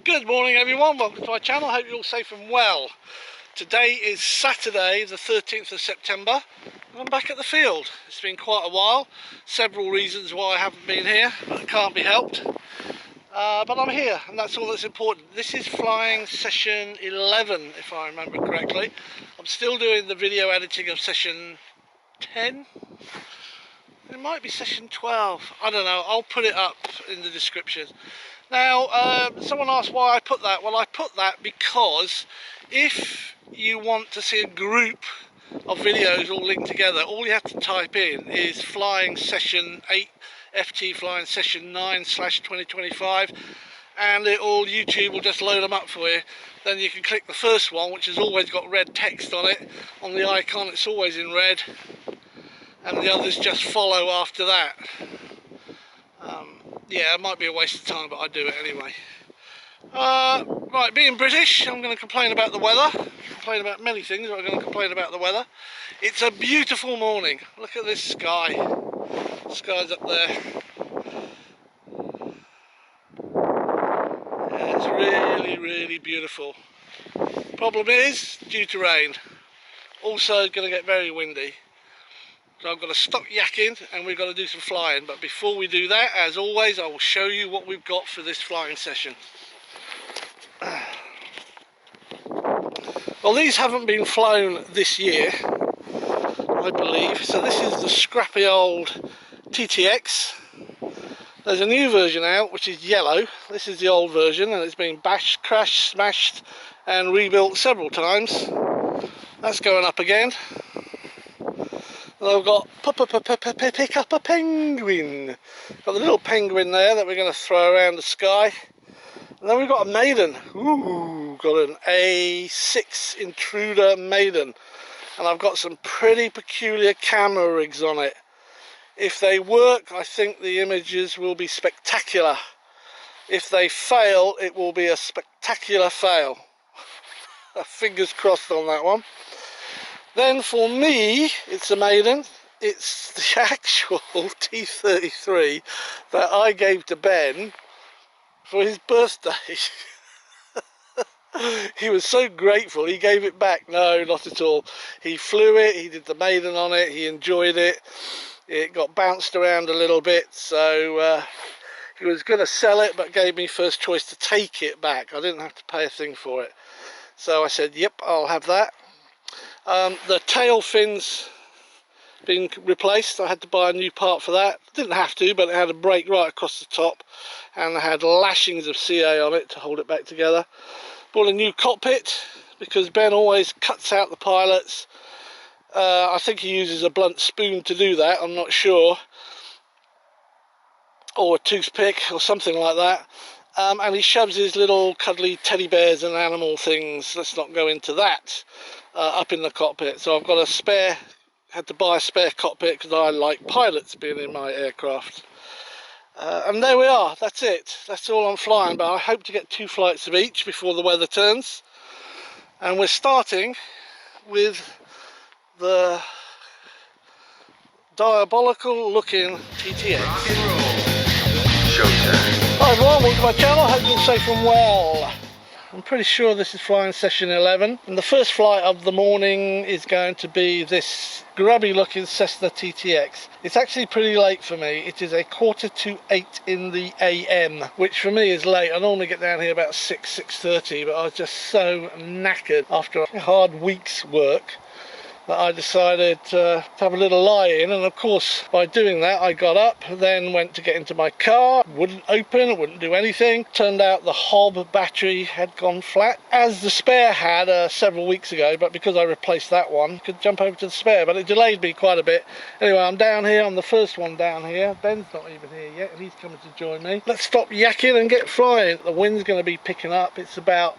Good morning everyone, welcome to my channel. Hope you're all safe and well. Today is Saturday the 13th of September and I'm back at the field. It's been quite a while, several reasons why I haven't been here, but it can't be helped. But I'm here and that's all that's important. This is flying session 11 if I remember correctly. I'm still doing the video editing of session 10. It might be session 12, I don't know, I'll put it up in the description. Now, someone asked why I put that. Well, I put that because if you want to see a group of videos all linked together, all you have to type in is flying session 8, FT flying session 9/2025, and YouTube will just load them up for you. Then you can click the first one, which has always got red text on it. On the icon, it's always in red, and the others just follow after that. Yeah, it might be a waste of time, but I do it anyway. Right, being British, I'm going to complain about the weather. Complain about many things, but I'm going to complain about the weather. It's a beautiful morning. Look at this sky. The sky's up there. Yeah, it's really, really beautiful. Problem is, due to rain. Also going to get very windy. So I've got to stop yakking and we've got to do some flying. But before we do that, as always, I will show you what we've got for this flying session. Well, these haven't been flown this year, I believe. So this is the scrappy old TTX. There's a new version out, which is yellow. This is the old version, and it's been bashed, crashed, smashed, and rebuilt several times. That's going up again. And I've got pick up a penguin. Got the little penguin there that we're going to throw around the sky. And then we've got a maiden. Ooh, got an A6 intruder maiden. And I've got some pretty peculiar camera rigs on it. If they work, I think the images will be spectacular. If they fail, it will be a spectacular fail. Fingers crossed on that one. Then for me, it's a maiden. It's the actual T33 that I gave to Ben for his birthday. He was so grateful, he gave it back. No, not at all. He flew it, he did the maiden on it, he enjoyed it. It got bounced around a little bit, so he was going to sell it, but gave me first choice to take it back. I didn't have to pay a thing for it. So I said, yep, I'll have that. The tail fins been replaced. I had to buy a new part for that. Didn't have to, but it had a break right across the top and I had lashings of CA on it to hold it back together. Bought a new cockpit because Ben always cuts out the pilots. I think he uses a blunt spoon to do that, I'm not sure, or a toothpick or something like that. And he shoves his little cuddly teddy bears and animal things, let's not go into that, up in the cockpit. So I've got a spare, had to buy a spare cockpit because I like pilots being in my aircraft. And there we are, that's it. That's all I'm flying, but I hope to get 2 flights of each before the weather turns. And we're starting with the diabolical looking TTX. Showtime. Hi everyone, welcome to my channel, hope you're safe and well. I'm pretty sure this is flying session 11 and the first flight of the morning is going to be this grubby looking Cessna TTX. It's actually pretty late for me. It is a 7:45 in the AM, which for me is late. I normally get down here about 6:30, but I was just so knackered after a hard week's work that I decided to have a little lie in, and of course by doing that I got up, then went to get into my car, wouldn't open, wouldn't do anything. Turned out the hob battery had gone flat, as the spare had several weeks ago, but because I replaced that one, could jump over to the spare, but it delayed me quite a bit. Anyway, I'm down here, I'm the first one down here. Ben's not even here yet, and he's coming to join me. Let's stop yakking and get flying. The wind's going to be picking up. It's about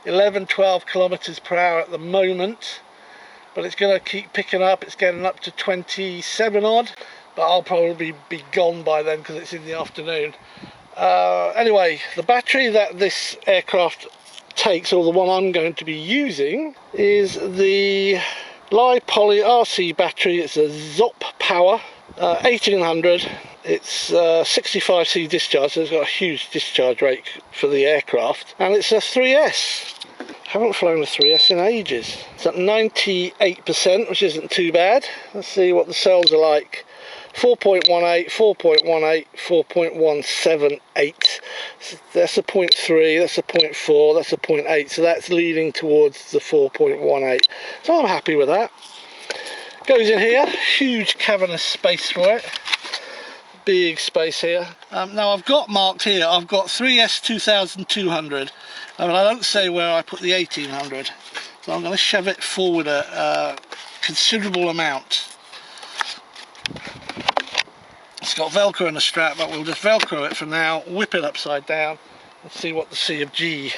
11-12 kilometers per hour at the moment. But it's going to keep picking up. It's getting up to 27 odd, but I'll probably be gone by then because it's in the afternoon. Anyway, the battery that this aircraft takes, or the one I'm going to be using, is the Lipo RC battery. It's a ZOP power 1800 It's 65C discharge, so it's got a huge discharge rate for the aircraft, and it's a 3S. Haven't flown a 3S in ages. It's at 98%, which isn't too bad. Let's see what the cells are like. 4.18, 4.18, 4.178. That's a 0.3, that's a 0.4, that's a 0.8. So that's leading towards the 4.18. So I'm happy with that. Goes in here, huge cavernous space for it. Big space here. Now I've got marked here, I've got 3S 2200, but I don't say where I put the 1800, so I'm going to shove it forward a considerable amount. It's got Velcro in the strap, but we'll just Velcro it for now, whip it upside down, and see what the C of G,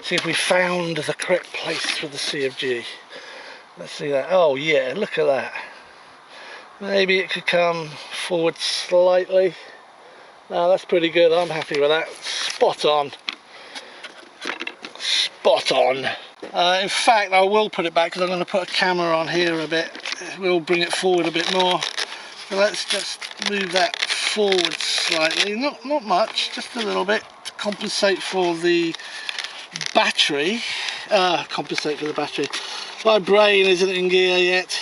see if we found the correct place for the C of G. Let's see that. Oh yeah, look at that. Maybe it could come forward slightly. No, that's pretty good. I'm happy with that. Spot on. Spot on. In fact, I will put it back because I'm going to put a camera on here a bit. We'll bring it forward a bit more. So let's just move that forward slightly. Not much, just a little bit to compensate for the battery. Compensate for the battery. My brain isn't in gear yet.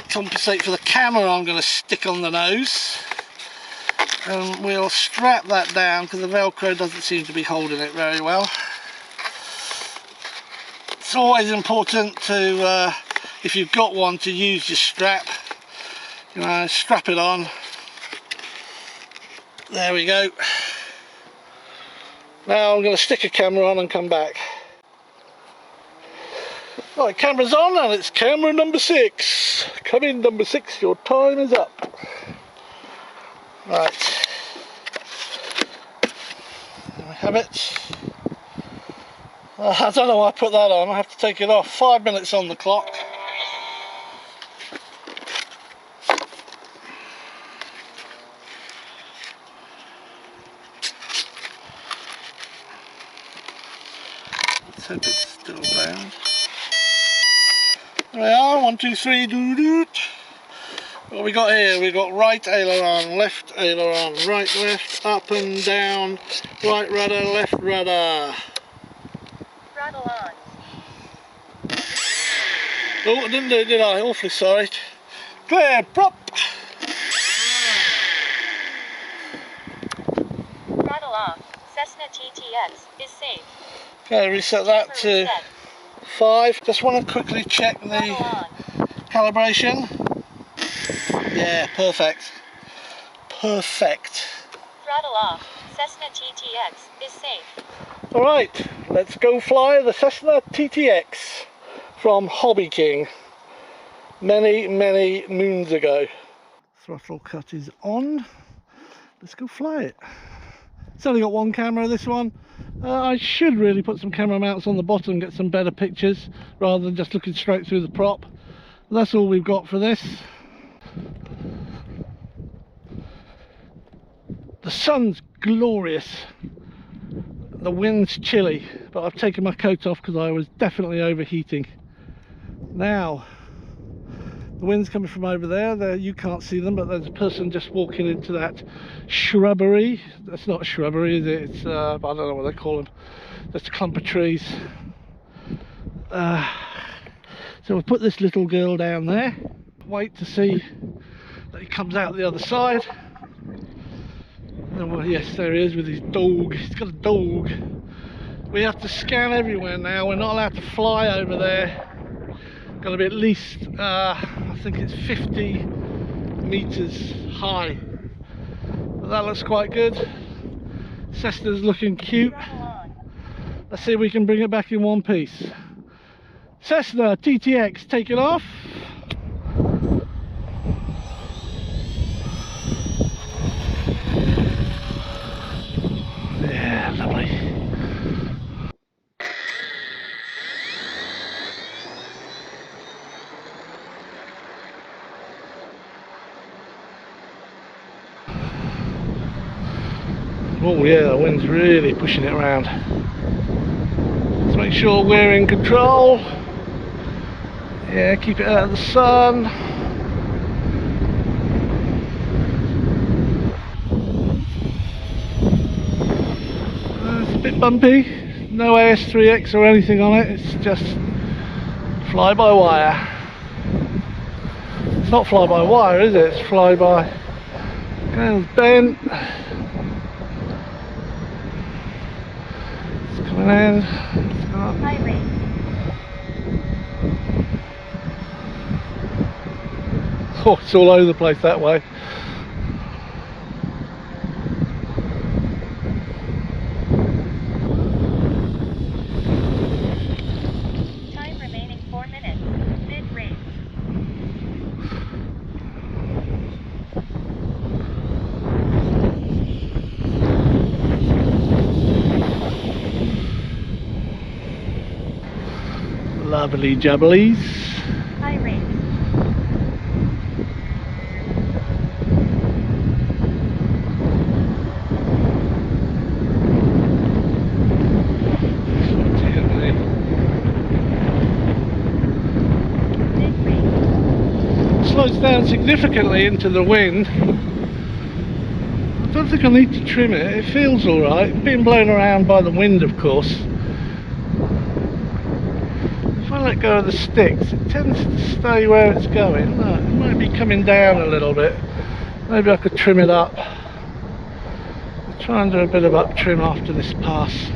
Compensate for the camera I'm going to stick on the nose, and we'll strap that down because the Velcro doesn't seem to be holding it very well. It's always important to, if you've got one, to use your strap. You know, strap it on. There we go. Now I'm going to stick a camera on and come back. Right, camera's on, and it's camera number 6. Come in, number 6, your time is up. Right. There we have it. I don't know why I put that on, I have to take it off. 5 minutes on the clock. Let's hope it's still bound. There we are, 1, 2, 3, doo-doo. What we got here? We got right aileron, left aileron, right, left, up and down, right rudder, left rudder. Throttle on. Oh, I didn't do it, did I? Awfully sorry. Clear, prop. Throttle off. Cessna TTX is safe. Okay, reset that to 5. Just want to quickly check the calibration. Yeah, perfect. Perfect. Throttle off. Cessna TTX is safe. Alright, let's go fly the Cessna TTX from Hobby King many moons ago. Throttle cut is on. Let's go fly it. It's only got one camera, this one. I should really put some camera mounts on the bottom and get some better pictures rather than just looking straight through the prop. That's all we've got for this. The sun's glorious. The wind's chilly, but I've taken my coat off because I was definitely overheating. Now, the wind's coming from over there. You can't see them, but there's a person just walking into that shrubbery. That's not a shrubbery, is it? It's, I don't know what they call them. Just a clump of trees. So we'll put this little girl down there. Wait to see that he comes out the other side. And well, yes, there he is with his dog. He's got a dog. We have to scan everywhere now. We're not allowed to fly over there. Got to be at least, I think it's 50 meters high. But that looks quite good. Cessna's looking cute. Let's see if we can bring it back in one piece. Cessna TTX, take it off. Yeah, lovely. Oh yeah, the wind's really pushing it around. Let's make sure we're in control. Yeah, keep it out of the sun. bit bumpy, no AS3X or anything on it, it's just fly-by-wire. It's not fly-by-wire, is it? It's fly-by. There's Ben. It's coming in. High rate. Oh, it's all over the place that way. Time remaining 4 minutes. Mid-race. Lovely jubblies. High rate. Slows down significantly into the wind. I don't think I need to trim it, it feels alright. Being blown around by the wind, of course. If I let go of the sticks, it tends to stay where it's going. No, it might be coming down a little bit. Maybe I could trim it up. I'll try and do a bit of up trim after this pass.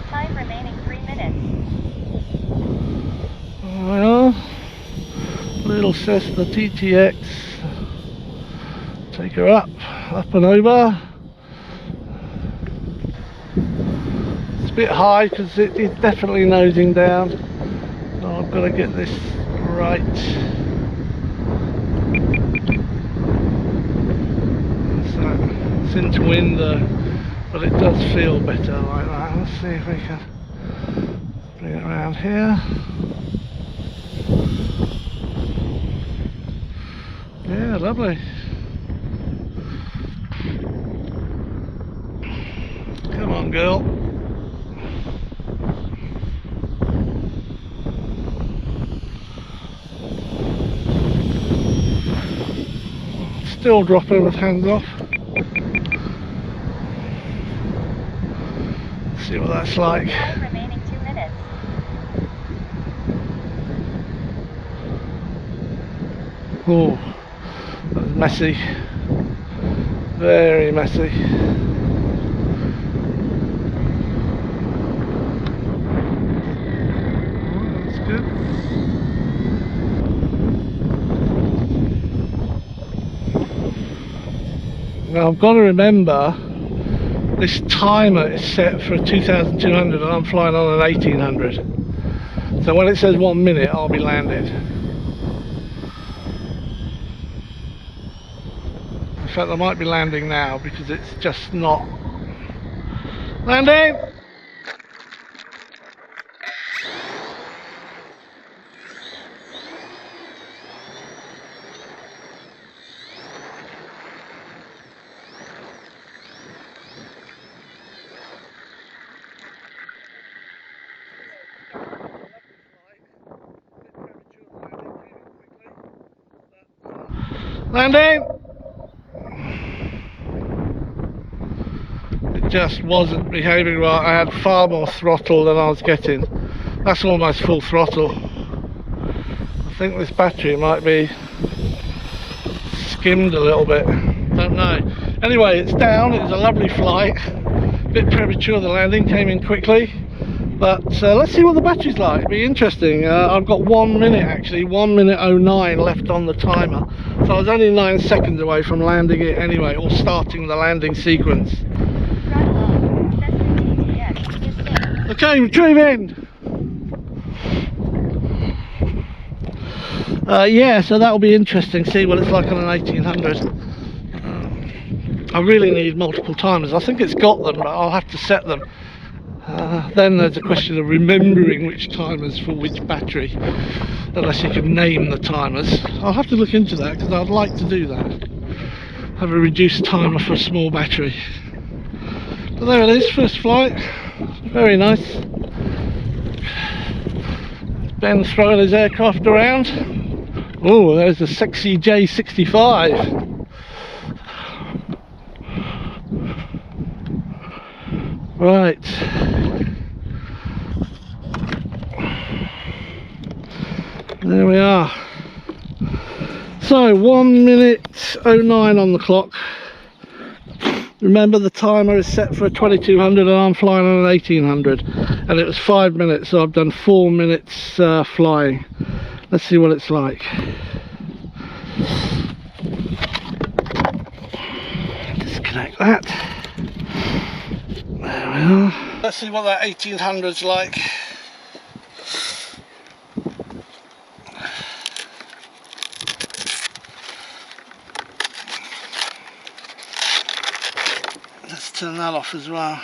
Time remaining 3 minutes. Well, little Cessna TTX. Take her up and over. It's a bit high because it is definitely nosing down. So I've got to get this right. So it's into wind, but it does feel better like that. Let's see if we can bring it around here. Yeah, lovely. Come on, girl. Still dropping with hands off. Let's see what that's like. Time remaining 2 minutes. Oh, that was messy. Very messy. That's good. Now I've got to remember this timer is set for 2200 and I'm flying on an 1800. So when it says 1 minute, I'll be landed. In fact, I might be landing now because it's just not landing. Landing. It just wasn't behaving right. I had far more throttle than I was getting. That's almost full throttle. I think this battery might be skimmed a little bit. Don't know. Anyway, it's down. It was a lovely flight. A bit premature, the landing came in quickly. But let's see what the battery's like. It'll be interesting. I've got 1 minute actually, 1 minute 09 left on the timer. So I was only 9 seconds away from landing it anyway, or starting the landing sequence. Okay, retrieving. Yeah, so that'll be interesting. See what it's like on an 1800. I really need multiple timers. I think it's got them, but I'll have to set them. Then there's a question of remembering which timers for which battery, unless you can name the timers. I'll have to look into that because I'd like to do that. Have a reduced timer for a small battery. But there it is, first flight. Very nice. Ben throwing his aircraft around. Oh, there's a sexy J65. Right. There we are. So 1 minute 09 on the clock. Remember, the timer is set for a 2200 and I'm flying on an 1800, and it was 5 minutes, so I've done 4 minutes flying. Let's see what it's like. Disconnect that. There we are. Let's see what that 1800's like. Let's turn that off as well.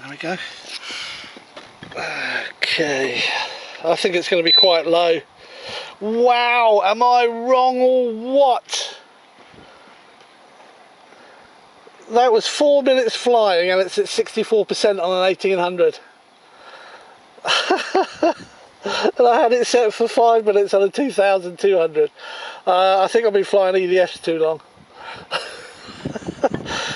There we go. Okay, I think it's going to be quite low. Wow, am I wrong or what? That was 4 minutes flying and it's at 64% on an 1800. And I had it set for 5 minutes on a 2200. I think I've been flying EDS too long.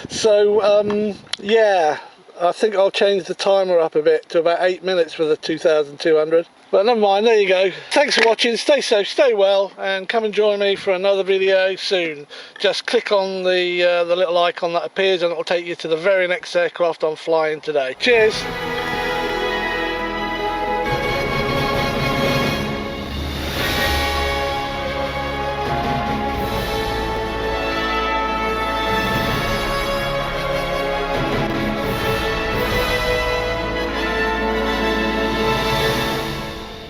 So yeah, I think I'll change the timer up a bit to about 8 minutes for the 2200. But never mind, there you go. Thanks for watching, stay safe, stay well, and come and join me for another video soon. Just click on the little icon that appears and it will take you to the very next aircraft I'm flying today. Cheers!